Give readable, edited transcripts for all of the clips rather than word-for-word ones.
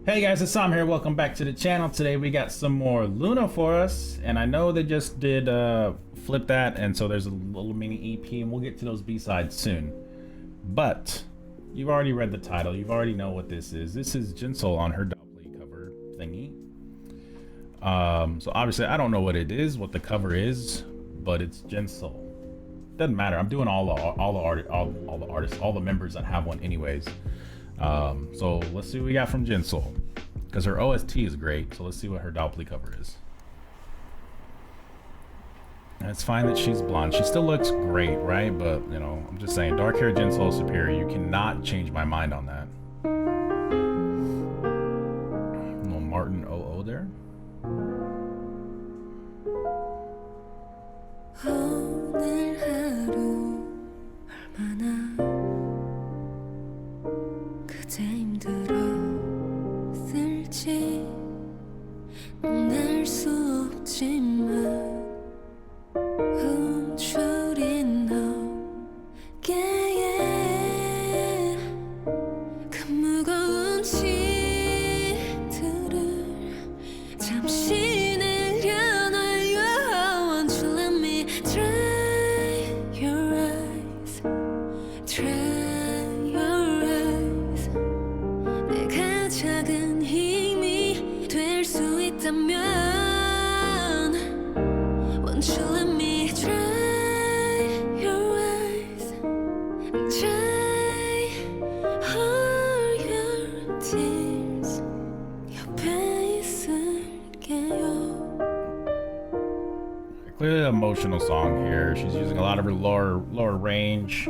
Hey guys, it's Sam here. Welcome back to the channel. Today we got some more Loona for us, and I know they just did Flip That, and so there's a little mini EP, and we'll get to those B-sides soon. But you've already read the title. You've already know what this is. This is Jinsoul on her doubly cover thingy. So obviously I don't know what it is, what the cover is, but it's Jinsoul. Doesn't matter. I'm doing all the artists, all the members that have one, anyways. So let's see what we got from Jinsoul, because her OST is great. So let's see what her doubly cover is. And it's fine that she's blonde. She still looks great, right? But you know, I'm just saying, dark hair Jinsoul superior. You cannot change my mind on that. Little Martin OO there. 오늘 하루 얼마나 그대 힘들었을지 넌 알 수 없지만 움츠린 어깨에 그 무거운 짐들을 잠시 내려놔요. Won't you let me dry your eyes, dry your eyes. 내가 작은 힘이 될 수 있다면 Won't you let me dry your eyes, dry all your tears. 옆에 있을게요. Clearly an emotional song here. She's using a lot of her lower range.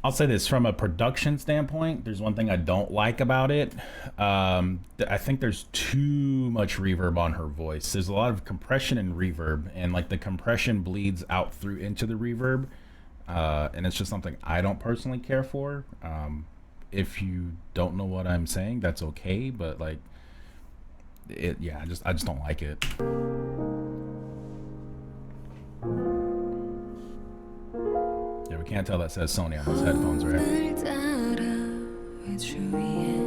I'll say this, from a production standpoint, there's one thing I don't like about it. I think there's too much reverb on her voice. There's a lot of compression and reverb, and like the compression bleeds out through into the reverb, and it's just something I don't personally care for. If you don't know what I'm saying, that's okay, but like yeah, I just don't like it. Yeah, we can't tell that says Sony on those headphones, right? 날 따라 왜 주위에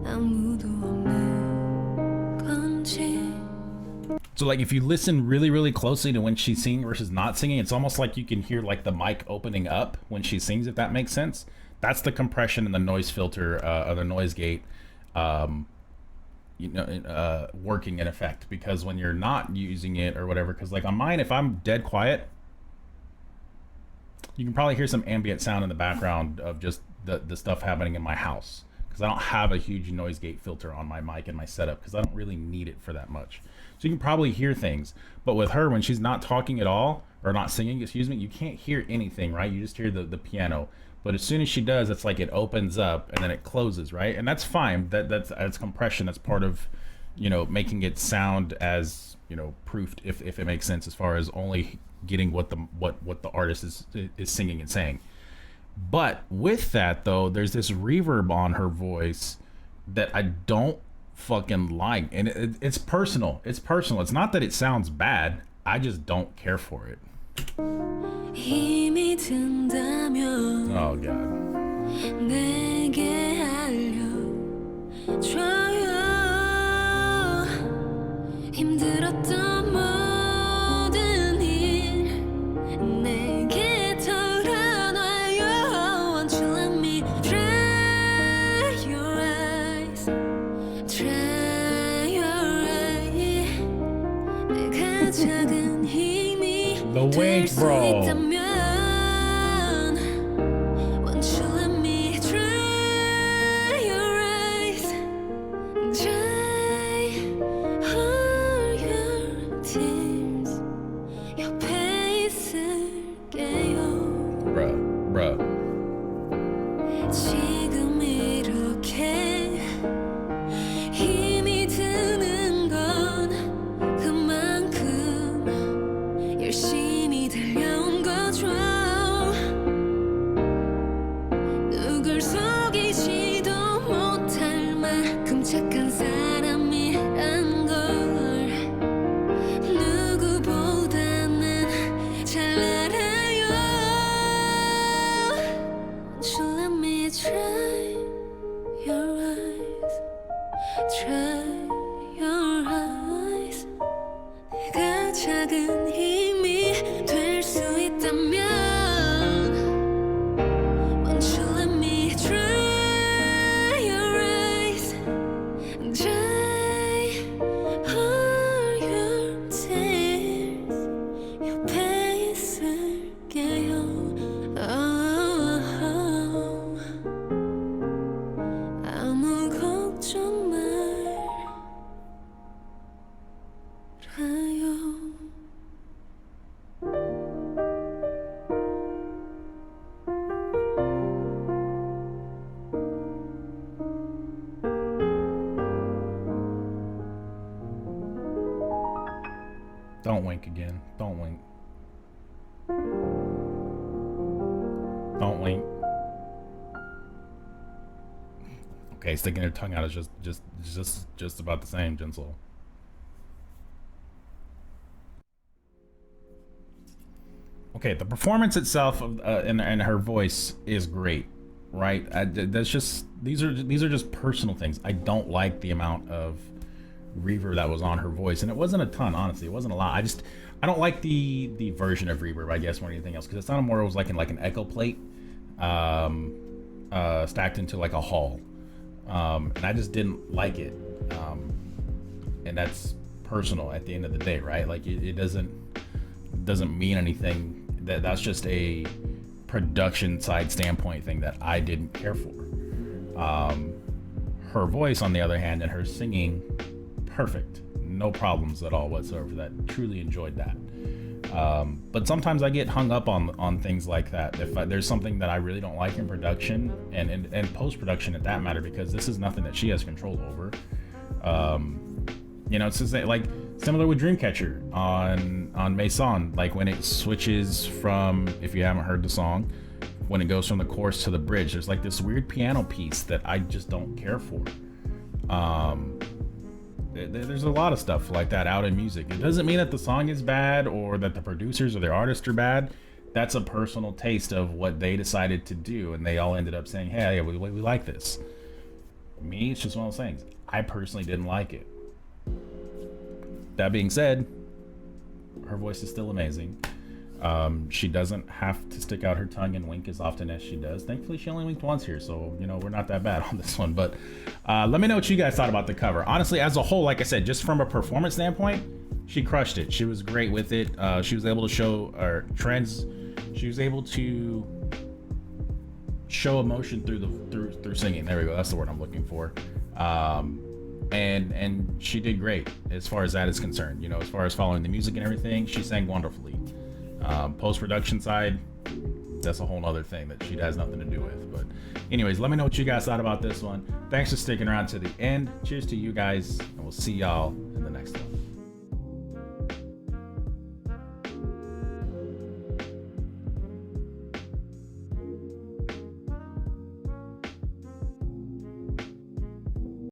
아무도 없는 건지. So like if you listen really closely to when she's singing versus not singing, it's almost like you can hear like the mic opening up when she sings, if that makes sense. That's the compression and the noise filter, or the noise gate, working in effect. Because when you're not using it or whatever, because like on mine, if I'm dead quiet, you can probably hear some ambient sound in the background of just the stuff happening in my house, because I don't have a huge noise gate filter on my mic and my setup, because I don't really need it for that much. So you can probably hear things. But with her, when she's not talking at all, or not singing, excuse me, you can't hear anything, right? You just hear the piano. But as soon as she does, it's like it opens up and then it closes, right? And that's fine. That's compression. That's part of, you know, making it sound as, you know, proofed, if it makes sense, as far as only getting what the artist is singing and saying. But with that though, there's this reverb on her voice that I don't fucking like, and it's personal. It's personal. It's not that it sounds bad. I just don't care for it. 힘이 든다면 Oh god. 내게 알려줘요. 힘들었던 모든 일 내게 털어놔요. Won't you let me dry your eyes, dry your eyes. 내가 작은 힘이 The wink, 될 수 bro. 있다면 Won't you let me dry your eyes, dry all your tears. 옆에 있을게요. Bruh. 지금 이렇게 힘이 드는 건 그만큼 열심히 달려온 거죠. 누굴 속이지도 못할 만큼 착한 사람이란 걸 누구보다는 잘 알아요. Won't you let me try your eyes, try your eyes. 내가 작은 힘이 될 수 있다면 Won't you let me try your eyes, dry all your tears. 옆에 있을게요. 아무 걱정 말아요. Don't wink again. Don't wink. Don't wink. Okay, sticking her tongue out is just about the same, Jinsoul. Okay, the performance itself of, and her voice is great, right? That's just these are just personal things. I don't like the amount of reverb that was on her voice, and it wasn't a ton, honestly. It wasn't a lot. I don't like the version of reverb, I guess, more than anything else, because it sounded more, it was like in like an echo plate, stacked into like a hall, and I just didn't like it, and that's personal at the end of the day, right? Like it doesn't mean anything. That's just a production side standpoint thing that I didn't care for. Her voice, on the other hand, and her singing, perfect, no problems at all whatsoever. That truly enjoyed that. But sometimes I get hung up on things like that. If there's something that I really don't like in production and post production, at that matter, because this is nothing that she has control over. It's just like similar with Dreamcatcher on Maison, like when it switches from, if you haven't heard the song, when it goes from the chorus to the bridge, there's like this weird piano piece that I just don't care for. There's a lot of stuff like that out in music. It doesn't mean that the song is bad or that the producers or the artists are bad. That's a personal taste of what they decided to do, and they all ended up saying, hey, we like this. Me, it's just one of those things. I personally didn't like it. That being said, her voice is still amazing. She doesn't have to stick out her tongue and wink as often as she does. Thankfully, she only winked once here, so we're not that bad on this one. But let me know what you guys thought about the cover. Honestly, as a whole, like I said, just from a performance standpoint, she crushed it. She was great with it. She was able to show trends. She was able to show emotion through singing. There we go. That's the word I'm looking for. And she did great as far as that is concerned. As far as following the music and everything, she sang wonderfully. Post-production side, that's a whole nother thing that she has nothing to do with. But anyways, let me know what you guys thought about this one. Thanks for sticking around to the end. Cheers to you guys, and we'll see y'all